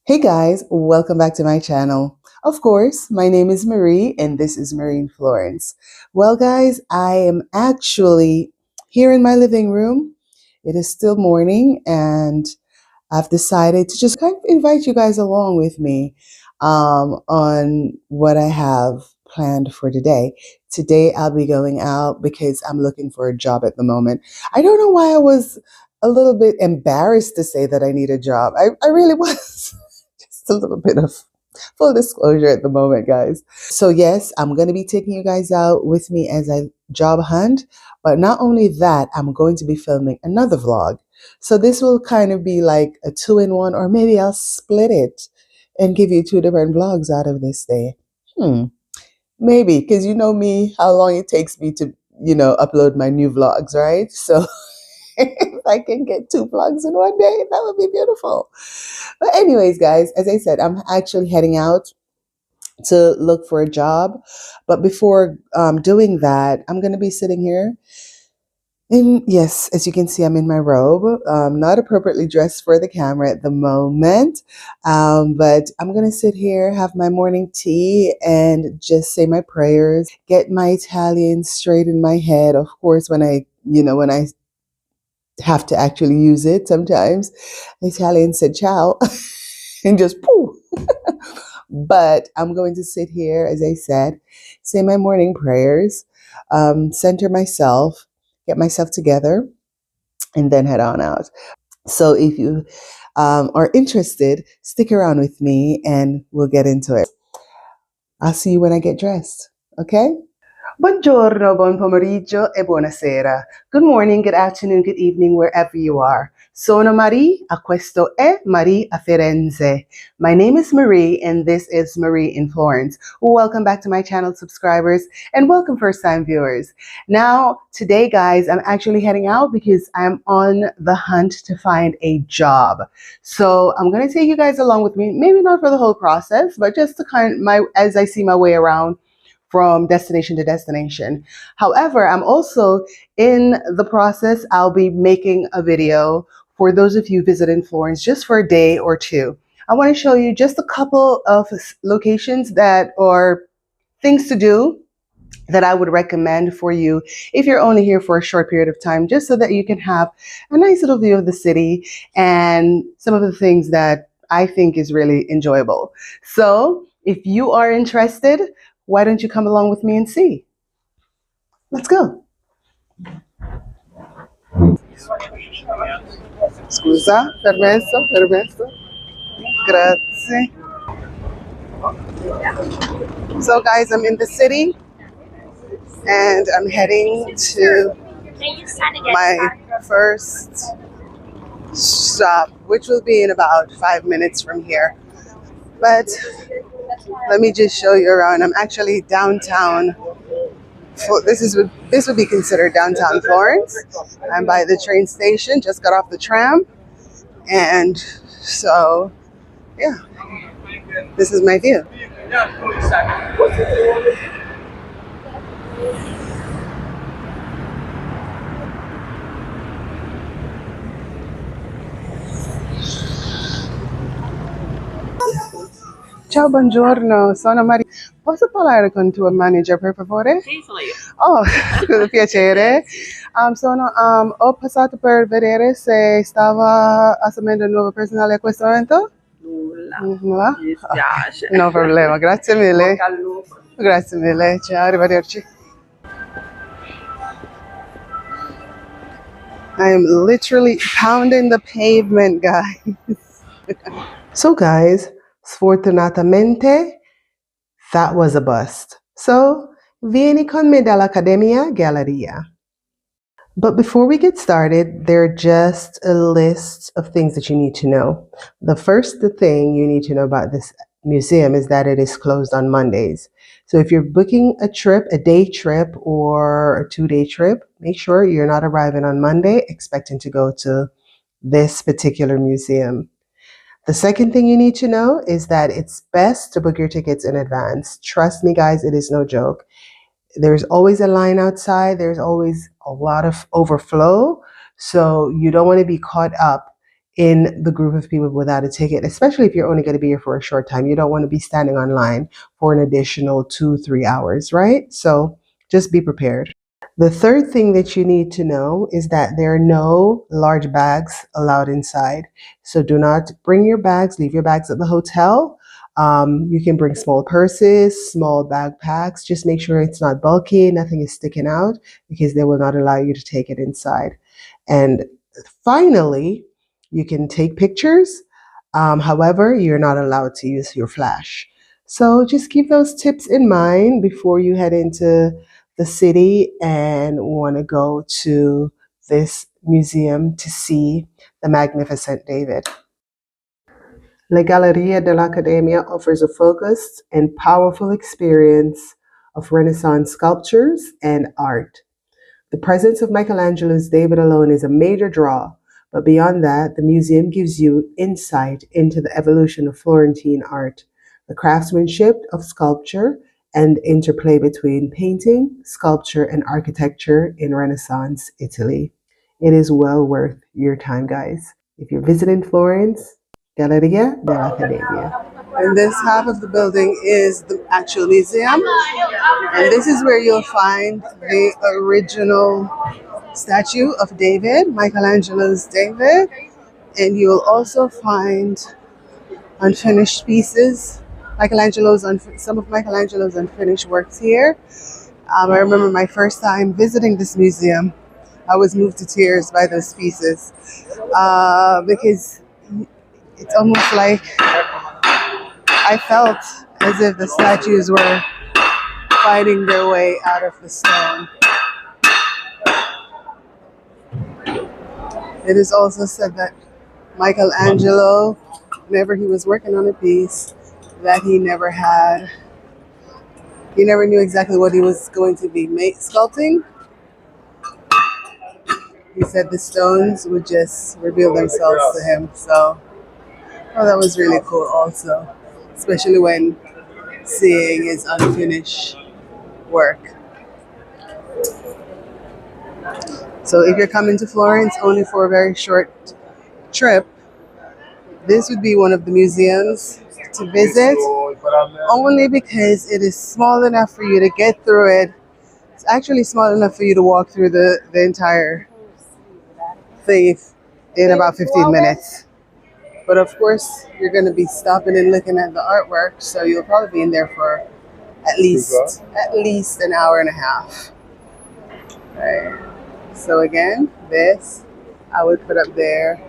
Hey guys, welcome back to my channel. Of course, my name is Marie and this is Marie in Florence. Well guys, I am actually here in my living room. It is still morning and I've decided to just kind of invite you guys along with me on what I have planned for today. Today I'll be going out because I'm looking for a job at the moment. I don't know why I was a little bit embarrassed to say that I need a job. I really was. Just a little bit of full disclosure at the moment, guys. So yes, I'm going to be taking you guys out with me as I job hunt. But not only that, I'm going to be filming another vlog. So this will kind of be like a two-in-one, or maybe I'll split it and give you two different vlogs out of this day. Maybe, because you know me, how long it takes me to, upload my new vlogs, right? So if I can get two vlogs in one day, that would be beautiful. But anyways, guys, as I said, I'm actually heading out to look for a job. But before doing that, I'm going to be sitting here. And yes, as you can see, I'm in my robe, not appropriately dressed for the camera at the moment. But I'm going to sit here, have my morning tea, and just say my prayers, get my Italian straight in my head. Of course, when I have to actually use it sometimes, the Italian said ciao and just poof. But I'm going to sit here, as I said, say my morning prayers, center myself, get myself together, and then head on out. So if you are interested, stick around with me and we'll get into it. I'll see you when I get dressed. Okay? Buongiorno, buon pomeriggio e buonasera. Good morning, good afternoon, good evening, wherever you are. Sono Marie, a questo è Marie a Firenze. My name is Marie and this is Marie in Florence. Welcome back to my channel, subscribers, and welcome first-time viewers. Now, today, guys, I'm actually heading out because I'm on the hunt to find a job. So I'm going to take you guys along with me, maybe not for the whole process, but just to as I see my way around from destination to destination. However, I'm also in the process, I'll be making a video for those of you visiting Florence just for a day or two. I want to show you just a couple of locations that are things to do that I would recommend for you if you're only here for a short period of time, just so that you can have a nice little view of the city and some of the things that I think is really enjoyable. So if you are interested, why don't you come along with me and see? Let's go. Scusa, permesso. Grazie. So guys, I'm in the city and I'm heading to my first stop, which will be in about 5 minutes from here. But let me just show you around. I'm actually downtown. This would be considered downtown Florence. I'm by the train station, just got off the tram. And so, yeah, this is my view. Ciao, buongiorno, sono Maria. Posso parlare con tuo manager, per favore? Sì, sono io. Oh, piacere. Ho passato per vedere se stava assumendo un nuovo personale a questo momento. Nulla. Mi dispiace. No problema, grazie mille. Bocca al lupo. Grazie mille, ciao, arrivederci. I am literally pounding the pavement, guys. So guys, sfortunatamente, that was a bust. So, vieni con me dall'Accademia Galleria. But before we get started, there are just a list of things that you need to know. The first thing you need to know about this museum is that it is closed on Mondays. So if you're booking a trip, a day trip or a 2-day trip, make sure you're not arriving on Monday expecting to go to this particular museum. The second thing you need to know is that it's best to book your tickets in advance. Trust me, guys, it is no joke. There's always a line outside. There's always a lot of overflow. So you don't want to be caught up in the group of people without a ticket, especially if you're only going to be here for a short time. You don't want to be standing online for an additional 2-3 hours, right? So just be prepared. The third thing that you need to know is that there are no large bags allowed inside. So do not bring your bags, leave your bags at the hotel. You can bring small purses, small backpacks. Just make sure it's not bulky, nothing is sticking out, because they will not allow you to take it inside. And finally, you can take pictures. However, you're not allowed to use your flash. So just keep those tips in mind before you head into the city and want to go to this museum to see the magnificent David. La Galleria dell'Accademia offers a focused and powerful experience of Renaissance sculptures and art. The presence of Michelangelo's David alone is a major draw, but beyond that, the museum gives you insight into the evolution of Florentine art, the craftsmanship of sculpture, and interplay between painting, sculpture, and architecture in Renaissance Italy. It is well worth your time, guys. If you're visiting Florence, Galleria dell'Accademia. And this half of the building is the actual museum. And this is where you'll find the original statue of David, Michelangelo's David. And you'll also find unfinished pieces, some of Michelangelo's unfinished works here. I remember my first time visiting this museum. I was moved to tears by those pieces because it's almost like I felt as if the statues were fighting their way out of the stone. It is also said that Michelangelo, whenever he was working on a piece, that he never knew exactly what he was going to be sculpting. He said the stones would just reveal themselves to him. So, that was really cool also, especially when seeing his unfinished work. So if you're coming to Florence only for a very short trip, this would be one of the museums to visit, only because it is small enough for you to get through it. It's actually small enough for you to walk through the entire thing in about 15 minutes. But of course, you're going to be stopping and looking at the artwork, so you'll probably be in there for at least an hour and a half. Right. So again, this I would put up there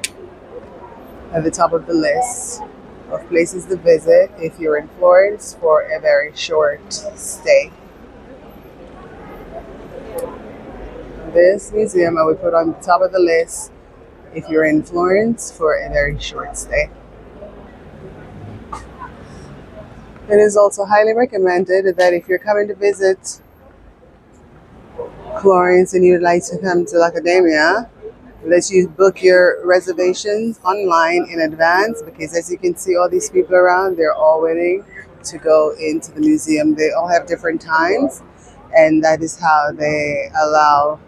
at the top of the list of places to visit if you're in Florence for a very short stay. This museum I would put on the top of the list if you're in Florence for a very short stay. It is also highly recommended that if you're coming to visit Florence and you'd like to come to Accademia, that you book your reservations online in advance, because as you can see, all these people around, they're all waiting to go into the museum. They all have different times, and that is how they allow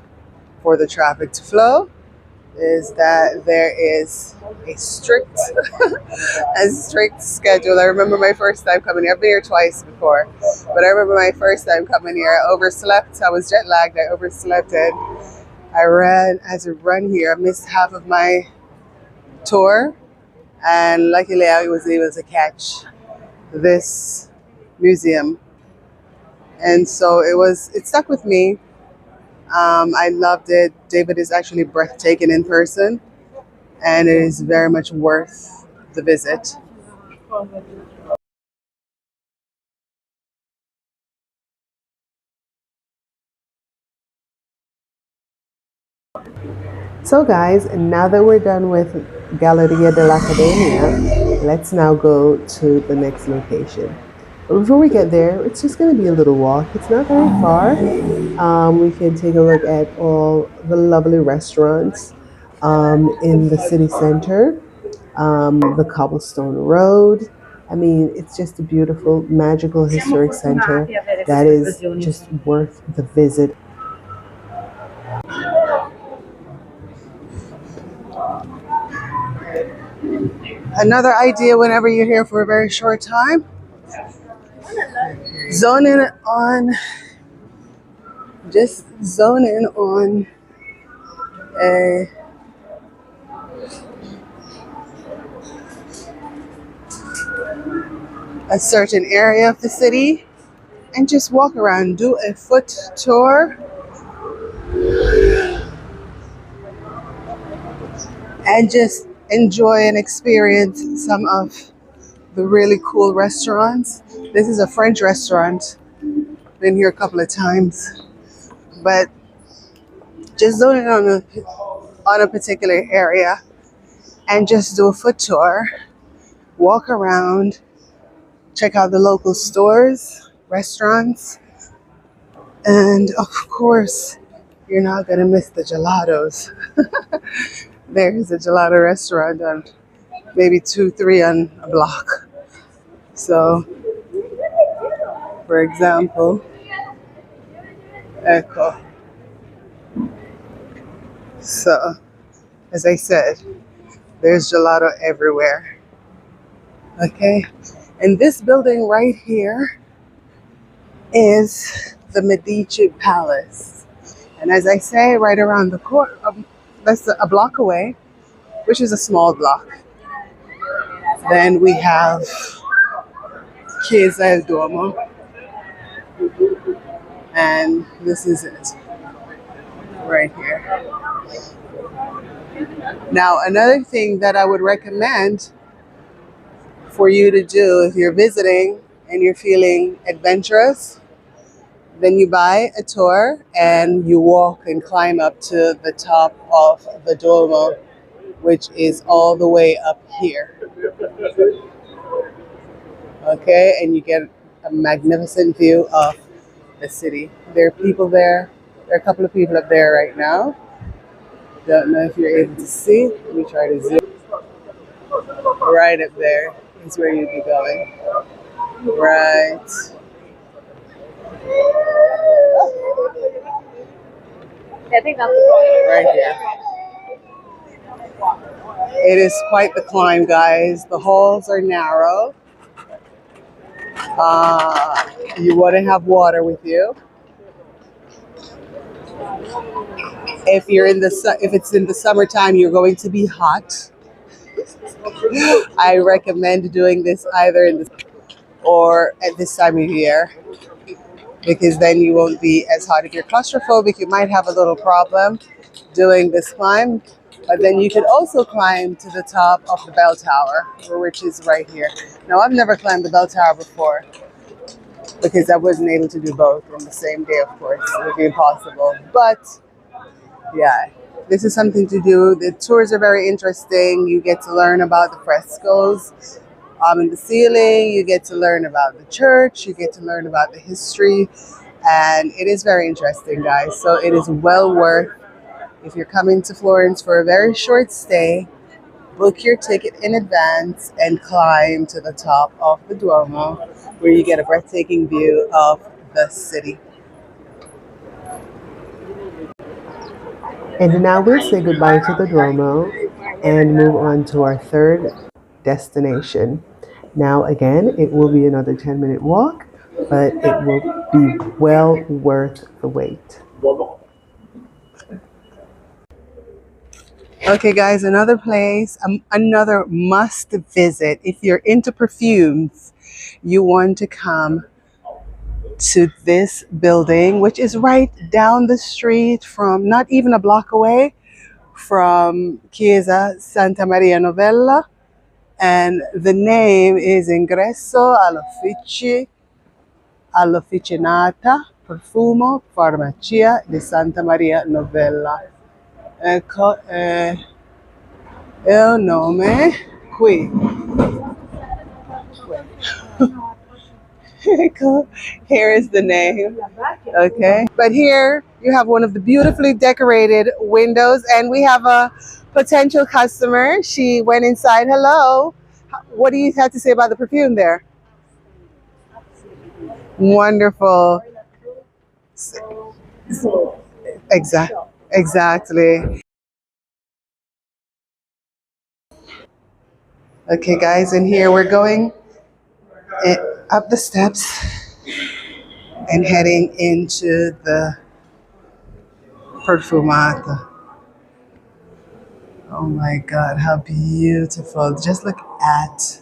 for the traffic to flow, is that there is a strict schedule. I remember my first time coming here. I've been here twice before, but I remember my first time coming here, I overslept. I was jet lagged. I overslept, and I had to run here. I missed half of my tour, and luckily I was able to catch this museum. And so it stuck with me. I loved it. David is actually breathtaking in person, and it is very much worth the visit. So guys, now that we're done with Galleria dell'Accademia, let's now go to the next location. But before we get there, it's just going to be a little walk. It's not very far. We can take a look at all the lovely restaurants in the city center, the cobblestone road. I mean, it's just a beautiful, magical, historic center that is just worth the visit. Another idea whenever you're here for a very short time, zone in on, just zone in on a, a certain area of the city and just walk around, do a foot tour, and just enjoy and experience some of the really cool restaurants. This is a French restaurant. Been here a couple of times, but just zone in on a particular area and just do a foot tour, walk around, check out the local stores, restaurants, and of course, you're not gonna miss the gelatos. There's a gelato restaurant on maybe 2, 3 on a block. So, for example, Echo. So, as I said, there's gelato everywhere. Okay, and this building right here is the Medici Palace. And as I say, right around the corner, that's a block away, which is a small block. Then we have Chiesa del Duomo, and this is it right here. Now, another thing that I would recommend for you to do if you're visiting and you're feeling adventurous, then you buy a tour and you walk and climb up to the top of the Duomo, which is all the way up here. Okay, and you get a magnificent view of the city. There are people there. There are a couple of people up there right now. Don't know if you're able to see. Let me try to zoom. Right up there is where you'd be going. Right. Right here. It is quite the climb, guys. The halls are narrow. You want to have water with you. If it's in the summertime, you're going to be hot. I recommend doing this either in the or at this time of year, because then you won't be as hot. If you're claustrophobic, you might have a little problem doing this climb, but then you could also climb to the top of the bell tower, which is right here. Now, I've never climbed the bell tower before because I wasn't able to do both in the same day, of course. It would be impossible. But yeah, this is something to do. The tours are very interesting. You get to learn about the frescoes in the ceiling. You get to learn about the church. You get to learn about the history. And it is very interesting, guys. So it is well worth, if you're coming to Florence for a very short stay, book your ticket in advance and climb to the top of the Duomo, where you get a breathtaking view of the city. And now we'll say goodbye to the Duomo and move on to our third destination. Now, again, it will be another 10-minute walk, but it will be well worth the wait. Okay, guys, another place, another must visit. If you're into perfumes, you want to come to this building, which is right down the street from, not even a block away from Chiesa Santa Maria Novella. And the name is Ingresso all'Officinata Profumo Farmacia di Santa Maria Novella. Ecco, è un nome qui. Here is the name. Okay, but here you have one of the beautifully decorated windows, and we have a potential customer. She went inside. Hello, what do you have to say about the perfume there? Wonderful. Exactly. Okay, guys, and here we're going up the steps and heading into the Perfumata. Oh my God, how beautiful. Just look at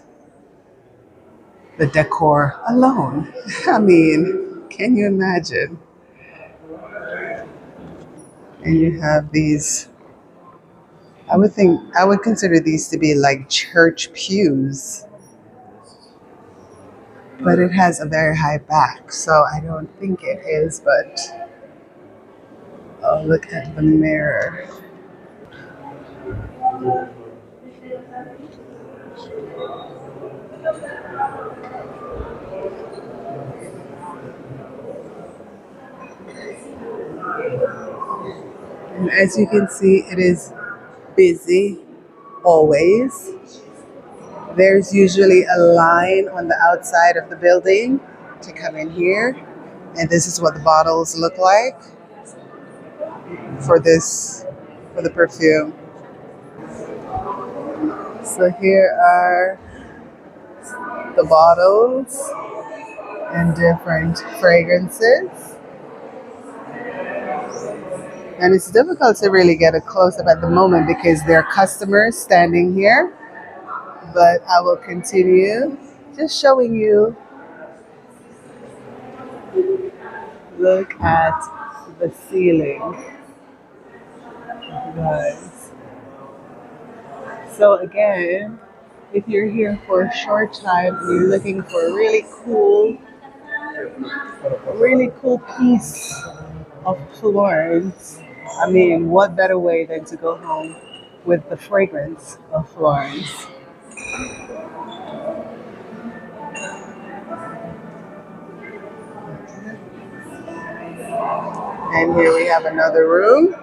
the decor alone. I mean, can you imagine? And you have these, I would consider these to be like church pews, but it has a very high back, so I don't think it is, but oh, look at the mirror. And as you can see, it is busy always. There's usually a line on the outside of the building to come in here. And this is what the bottles look like for for the perfume. So here are the bottles and different fragrances. And it's difficult to really get a close-up at the moment because there are customers standing here. But I will continue just showing you. Look at the ceiling, guys. So again, if you're here for a short time and you're looking for a really cool piece of Florence, I mean, what better way than to go home with the fragrance of Florence? And here we have another room.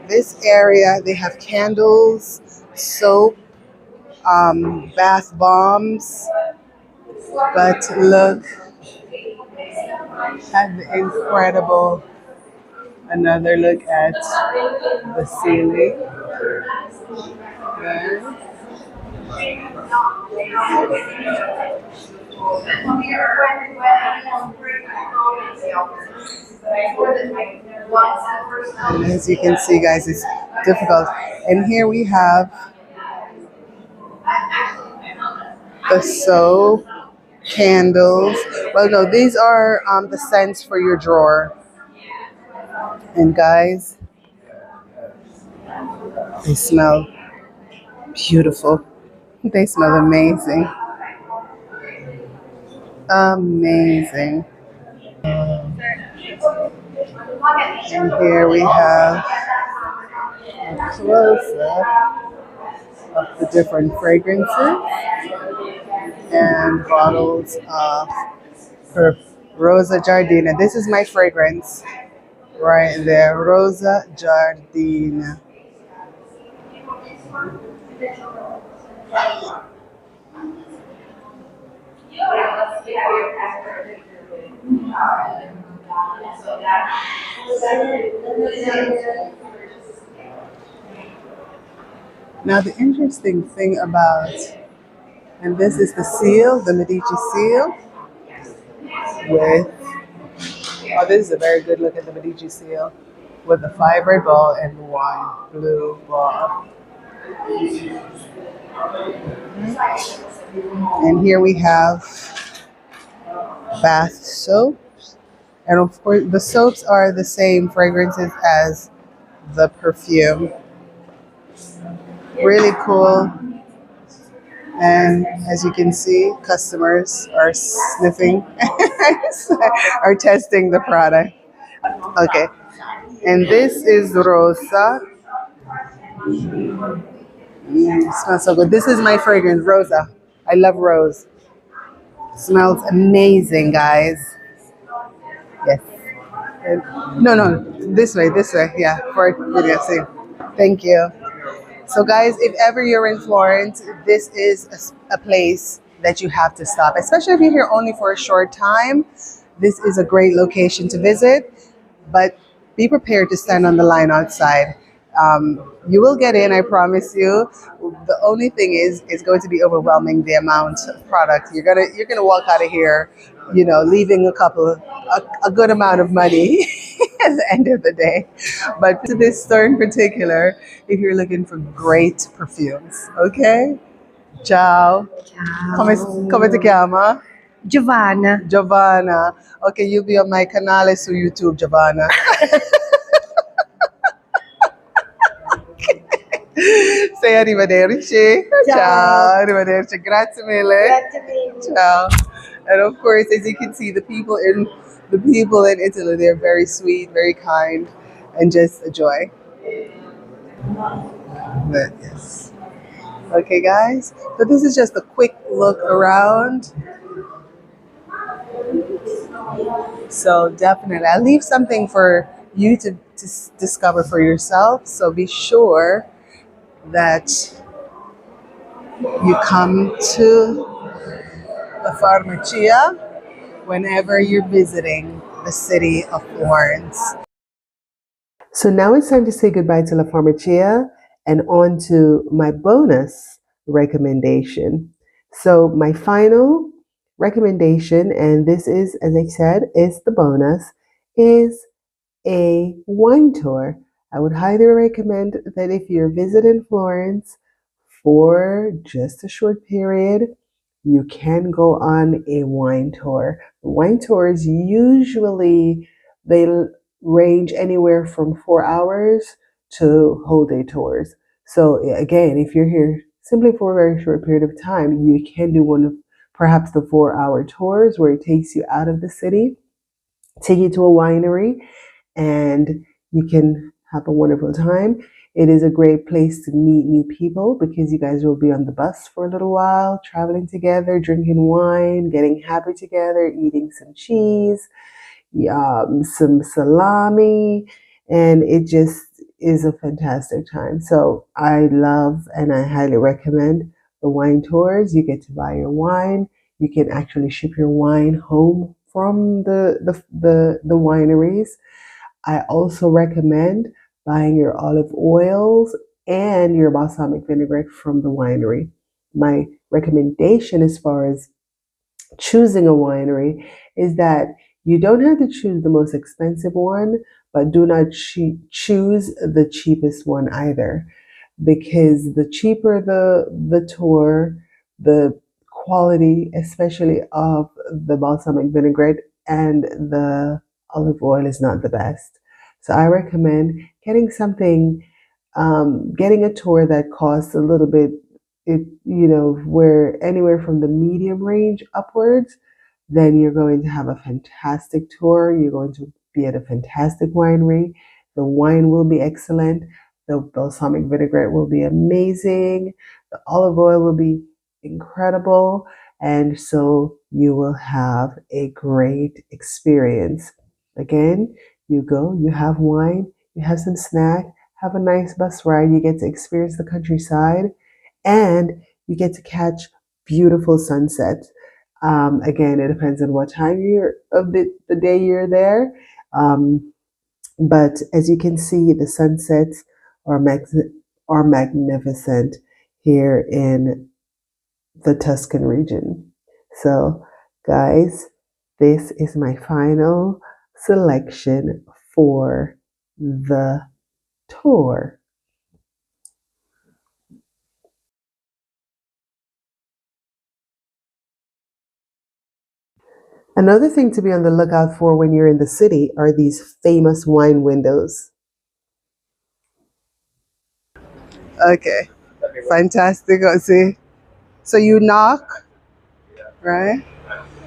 This area, they have candles, soap, bath bombs. But look at the incredible, another look at the ceiling. Okay. And as you can see, guys, it's difficult. And here we have the soap, candles. Well, no, these are the scents for your drawer. And guys, they smell beautiful. They smell amazing. Amazing. And here we have a close-up of the different fragrances and bottles of Rosa Giardina. This is my fragrance right there, Rosa Giardina. Now the interesting thing about, and this is the seal, the Medici seal, with, oh, this is a very good look at the Medici seal, with the 5 red ball and 1 blue ball. And here we have bath soaps. And of course, the soaps are the same fragrances as the perfume. Really cool. And as you can see, customers are sniffing, are testing the product. Okay. And this is Rosa. Smells so good. This is my fragrance, Rosa. I love rose. Smells amazing, guys. Yes. No, this way. Yeah, for video. See. Thank you. So, guys, if ever you're in Florence, this is a place that you have to stop, especially if you're here only for a short time. This is a great location to visit, but be prepared to stand on the line outside. You will get in, I promise you. The only thing is, it's going to be overwhelming the amount of product. You're gonna walk out of here, leaving a good amount of money at the end of the day. But to this store in particular, if you're looking for great perfumes, okay? Ciao. Come ti chiama? Giovanna. Giovanna. Okay, you'll be on my canale su YouTube, Giovanna. Say arrivederci. Ciao. Arrivederci. Grazie mille. Ciao. And of course, as you can see, the people in Italy, they're very sweet, very kind, and just a joy. But yes. Okay, guys. So this is just a quick look around. So definitely, I'll leave something for you to discover for yourself. So be sure that you come to the Farmacia whenever you're visiting the city of Florence. So now it's time to say goodbye to La Farmacia and on to my bonus recommendation. So my final recommendation, and this is, as I said, is the bonus, is a wine tour. I would highly recommend that if you're visiting Florence for just a short period, you can go on a wine tour. Wine tours usually they range anywhere from 4 hours to whole day tours. So again, if you're here simply for a very short period of time, you can do one of perhaps the 4 hour tours where it takes you out of the city, take you to a winery, and you can have a wonderful time. It is a great place to meet new people because you guys will be on the bus for a little while, traveling together, drinking wine, getting happy together, eating some cheese, some salami, and it just is a fantastic time. So I love and I highly recommend the wine tours. You get to buy your wine. You can actually ship your wine home from the wineries. I also recommend buying your olive oils and your balsamic vinaigrette from the winery. My recommendation as far as choosing a winery is that you don't have to choose the most expensive one, but do not choose the cheapest one either, because the cheaper the tour, the quality, especially of the balsamic vinaigrette and the olive oil, is not the best. So I recommend getting a tour that costs a little bit, where anywhere from the medium range upwards, then you're going to have a fantastic tour. You're going to be at a fantastic winery. The wine will be excellent. The balsamic vinaigrette will be amazing. The olive oil will be incredible. And so you will have a great experience. Again, you go, you have wine, you have some snack, have a nice bus ride. You get to experience the countryside and you get to catch beautiful sunsets. Again, it depends on what time of the day you're there. But as you can see, the sunsets are magnificent here in the Tuscan region. So, guys, this is my final selection for the tour. Another thing to be on the lookout for when you're in the city are these famous wine windows. Okay, fantastic. See, so you knock, right?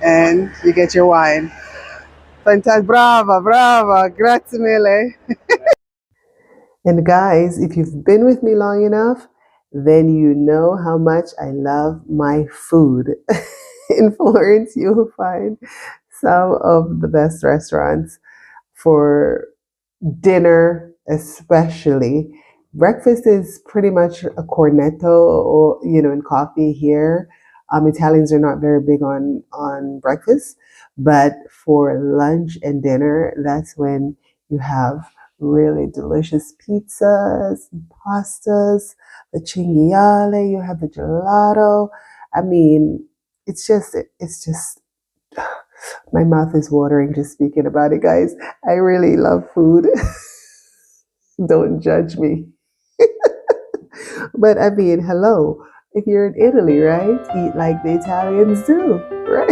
And you get your wine. Fantastic. Brava, brava. Grazie mille. And guys, if you've been with me long enough, then you know how much I love my food. In Florence, you will find some of the best restaurants for dinner, especially. Breakfast is pretty much a cornetto, or in coffee here. Italians are not very big on breakfast, but for lunch and dinner, that's when you have really delicious pizzas, and pastas, the cinghiale, you have the gelato. I mean, it's just, my mouth is watering just speaking about it, guys. I really love food. Don't judge me. But I mean, hello. If you're in Italy, right? Eat like the Italians do, right?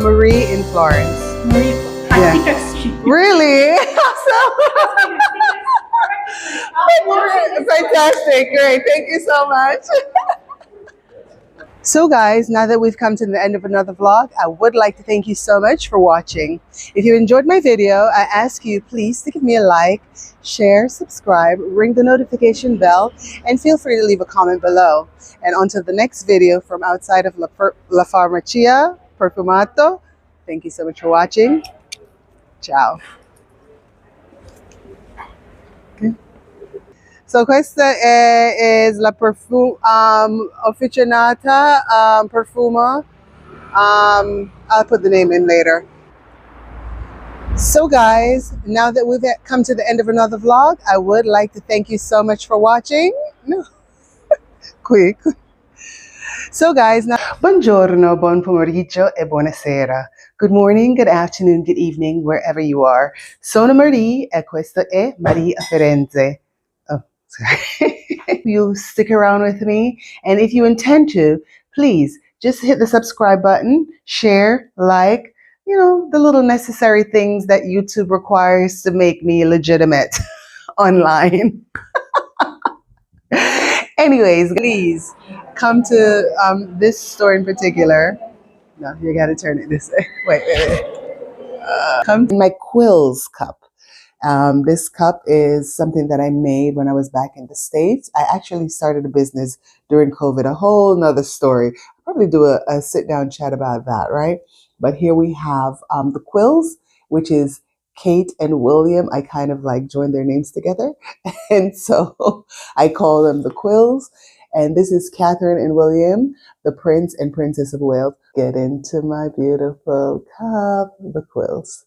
Marie in Florence. Maria, I Yeah. think I've seen you. Really? Fantastic. Great. Thank you so much. So guys, now that we've come to the end of another vlog, I would like to thank you so much for watching. If you enjoyed my video, I ask you please to give me a like, share, subscribe, ring the notification bell, and feel free to leave a comment below. And until the next video from outside of La Farmacia Perfumato, thank you so much for watching. Ciao. So questa is la officinata Perfumo. I'll put the name in later. So guys, now that we've come to the end of another vlog, I would like to thank you so much for watching. No, quick. So guys, now buongiorno, buon pomeriggio e buonasera. Good morning, good afternoon, good evening, wherever you are. Sono Marie e questa è Maria Firenze. Oh, sorry. You stick around with me, and if you intend to, please just hit the subscribe button, share, like, the little necessary things that YouTube requires to make me legitimate online. Anyways, please come to this store in particular. No, you gotta turn it this way. Wait. Come to my Quills cup. This cup is something that I made when I was back in the States. I actually started a business during COVID, a whole nother story. I'll probably do a sit down chat about that, right? But here we have the Quills, which is Kate and William. I kind of like joined their names together. And so I call them the Quills. And this is Catherine and William, the Prince and Princess of Wales. Get into my beautiful cup, the Quills.